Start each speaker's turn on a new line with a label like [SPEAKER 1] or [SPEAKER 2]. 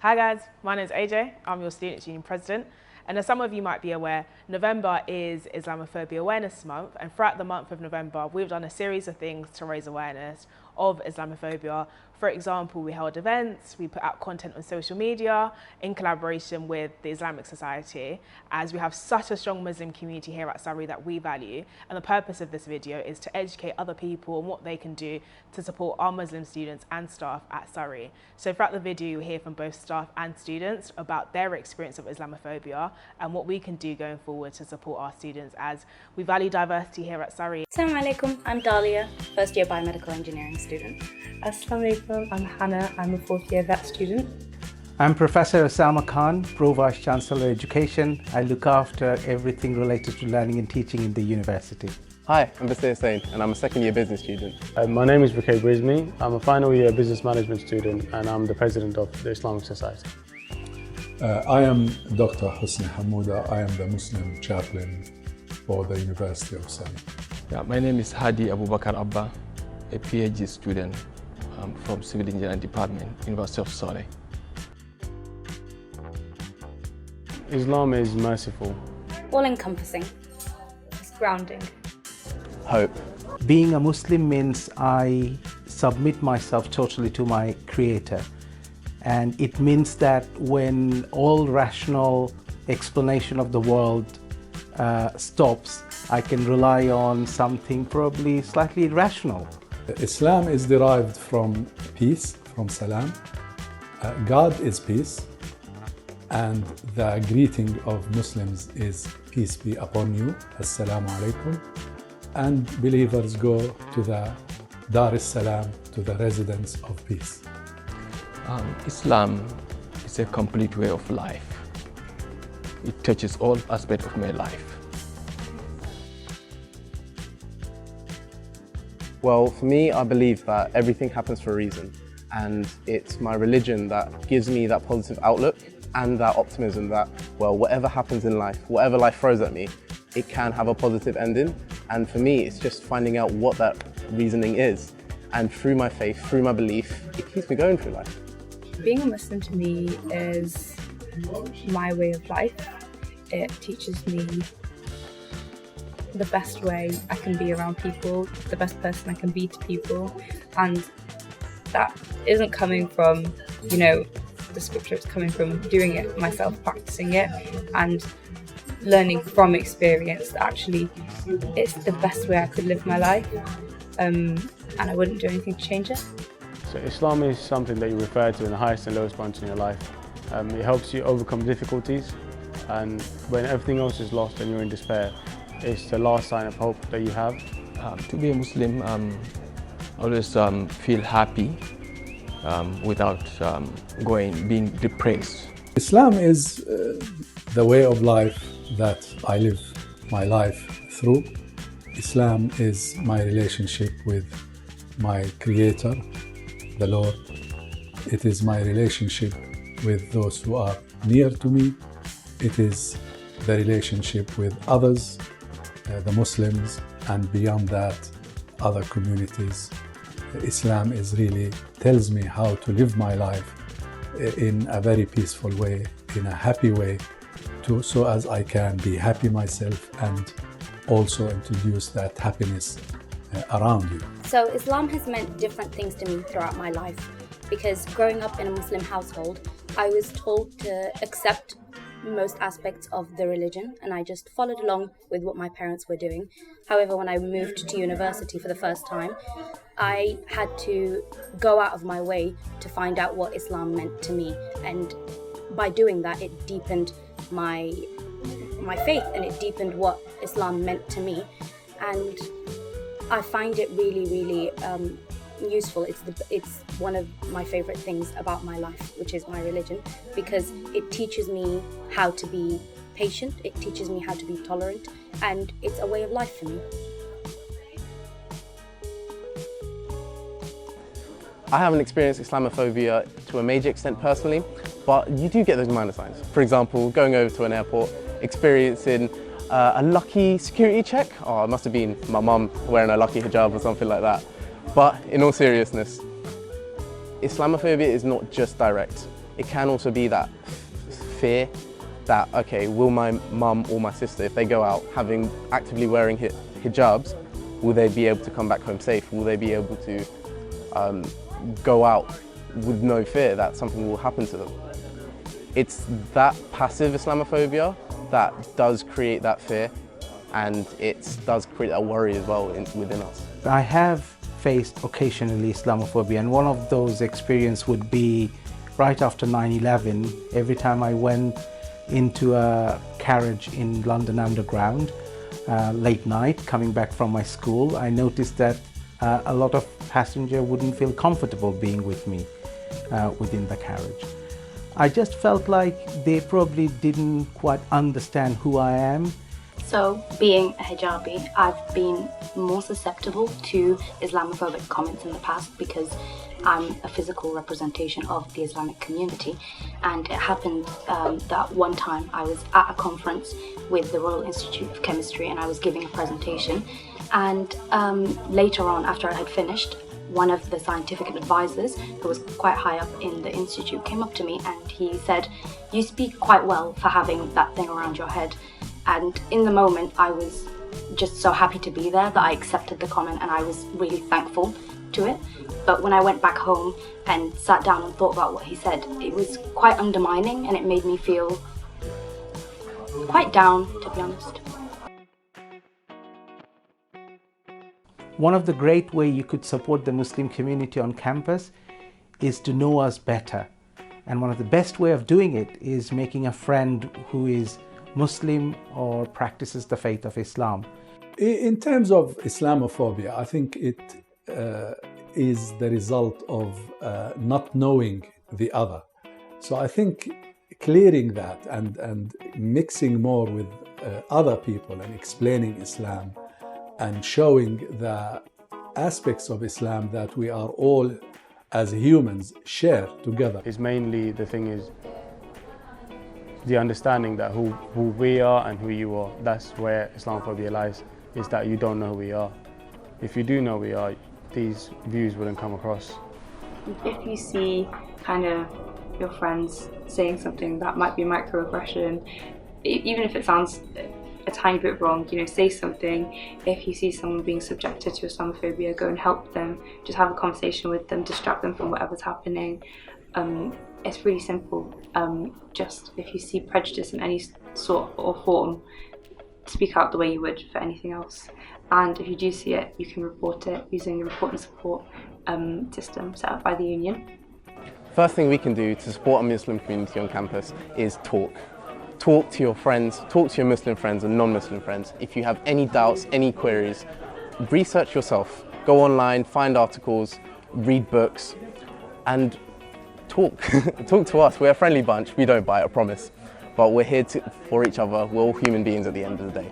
[SPEAKER 1] Hi guys, my name is Ajay, I'm your Students' Union President, and as some of you might be aware, November is Islamophobia Awareness Month, and throughout the month of November we've done a series of things to raise awareness of Islamophobia. For example, we held events, we put out content on social media in collaboration with the Islamic Society, as we have such a strong Muslim community here at Surrey that we value, and the purpose of this video is to educate other people on what they can do to support our Muslim students and staff at Surrey. So throughout the video you'll hear from both staff and students about their experience of Islamophobia and what we can do going forward to support our students, as we value diversity here at Surrey.
[SPEAKER 2] Assalamu alaikum, I'm Dahlia, first year biomedical engineering student.
[SPEAKER 3] Assalamu alaikum, I'm Hannah, I'm a fourth year vet student.
[SPEAKER 4] I'm Professor Osama Khan, Pro Vice Chancellor Education. I look after everything related to learning and teaching in the university.
[SPEAKER 5] Hi, I'm Basir Hussain and I'm a second year business student.
[SPEAKER 6] My name is Bukay Brizmi. I'm a final year business management student and I'm the president of the Islamic Society.
[SPEAKER 7] I am Dr. Husni Hamouda. I am the Muslim chaplain for the University of Surrey.
[SPEAKER 8] My name is Hadi Abubakar Abba, a PhD student from Civil Engineering Department, University of Surrey.
[SPEAKER 6] Islam is merciful.
[SPEAKER 2] All-encompassing.
[SPEAKER 3] It's grounding.
[SPEAKER 5] Hope.
[SPEAKER 4] Being a Muslim means I submit myself totally to my Creator. And it means that when all rational explanation of the world stops, I can rely on something probably slightly irrational.
[SPEAKER 7] Islam is derived from peace, from salam. God is peace, and the greeting of Muslims is peace be upon you, assalamu alaikum. And believers go to the Dar es-Salam, to the residence of peace.
[SPEAKER 8] Islam is a complete way of life. It touches all aspects of my life.
[SPEAKER 5] Well, for me, I believe that everything happens for a reason, and it's my religion that gives me that positive outlook and that optimism that, well, whatever happens in life, whatever life throws at me, it can have a positive ending. And for me, it's just finding out what that reasoning is. And through my faith, through my belief, it keeps me going through life.
[SPEAKER 3] Being a Muslim to me is my way of life. It teaches me the best way I can be around people, the best person I can be to people, and that isn't coming from, the scripture. It's coming from doing it myself, practicing it, and learning from experience that actually it's the best way I could live my life, and I wouldn't do anything to change it.
[SPEAKER 6] So Islam is something that you refer to in the highest and lowest points in your life. It helps you overcome difficulties, and when everything else is lost and you're in despair, it's the last sign of hope that you have.
[SPEAKER 8] To be a Muslim, I always feel happy without being depressed.
[SPEAKER 7] Islam is the way of life that I live my life through. Islam is my relationship with my Creator, the Lord. It is my relationship with those who are near to me. It is the relationship with others, the Muslims, and beyond that, other communities. Islam is really tells me how to live my life in a very peaceful way, in a happy way, so as I can be happy myself and also introduce that happiness around you.
[SPEAKER 2] So Islam has meant different things to me throughout my life, because growing up in a Muslim household, I was told to accept most aspects of the religion, and I just followed along with what my parents were doing. However, when I moved to university for the first time, I had to go out of my way to find out what Islam meant to me, and by doing that it deepened my faith, and it deepened what Islam meant to me, and I find it really useful. It's one of my favorite things about my life, which is my religion, because it teaches me how to be patient, it teaches me how to be tolerant, and it's a way of life for me.
[SPEAKER 5] I haven't experienced Islamophobia to a major extent personally, but you do get those minor signs. For example, going over to an airport, experiencing a lucky security check. Oh, it must have been my mum wearing a lucky hijab or something like that. But in all seriousness, Islamophobia is not just direct. it can also be that fear that, okay, will my mum or my sister, if they go out actively wearing hijabs, will they be able to come back home safe? Will they be able to go out with no fear that something will happen to them? It's that passive Islamophobia that does create that fear, and it does create that worry as well within us.
[SPEAKER 4] I have faced occasionally Islamophobia, and one of those experiences would be right after 9/11. Every time I went into a carriage in London Underground late night coming back from my school, I noticed that a lot of passengers wouldn't feel comfortable being with me within the carriage. I just felt like they probably didn't quite understand who I am.
[SPEAKER 2] So, being a hijabi, I've been more susceptible to Islamophobic comments in the past because I'm a physical representation of the Islamic community, and it happened that one time I was at a conference with the Royal Institute of Chemistry and I was giving a presentation, and later on, after I had finished, one of the scientific advisors, who was quite high up in the institute, came up to me and he said, "You speak quite well for having that thing around your head." And in the moment, I was just so happy to be there that I accepted the comment and I was really thankful to it. But when I went back home and sat down and thought about what he said, it was quite undermining and it made me feel quite down, to be honest.
[SPEAKER 4] One of the great ways you could support the Muslim community on campus is to know us better. And one of the best ways of doing it is making a friend who is Muslim or practices the faith of Islam.
[SPEAKER 7] In terms of Islamophobia, I think it is the result of not knowing the other. So I think clearing that and mixing more with other people and explaining Islam and showing the aspects of Islam that we are all as humans share together.
[SPEAKER 6] It's mainly, the thing is, the understanding that who we are and who you are. That's where Islamophobia lies, is that you don't know who we are. If you do know who we are, these views wouldn't come across.
[SPEAKER 3] If you see kind of your friends saying something that might be microaggression, even if it sounds a tiny bit wrong, say something. If you see someone being subjected to Islamophobia, go and help them. Just have a conversation with them, distract them from whatever's happening. It's really simple. Just if you see prejudice in any sort or form, speak out the way you would for anything else. And if you do see it, you can report it using the report and support system set up by the union.
[SPEAKER 5] First thing we can do to support a Muslim community on campus is talk. Talk to your friends, talk to your Muslim friends and non-Muslim friends. If you have any doubts, any queries, research yourself. Go online, find articles, read books, and talk. Talk to us. We're a friendly bunch. We don't bite, I promise. But we're here for each other. We're all human beings at the end of the day.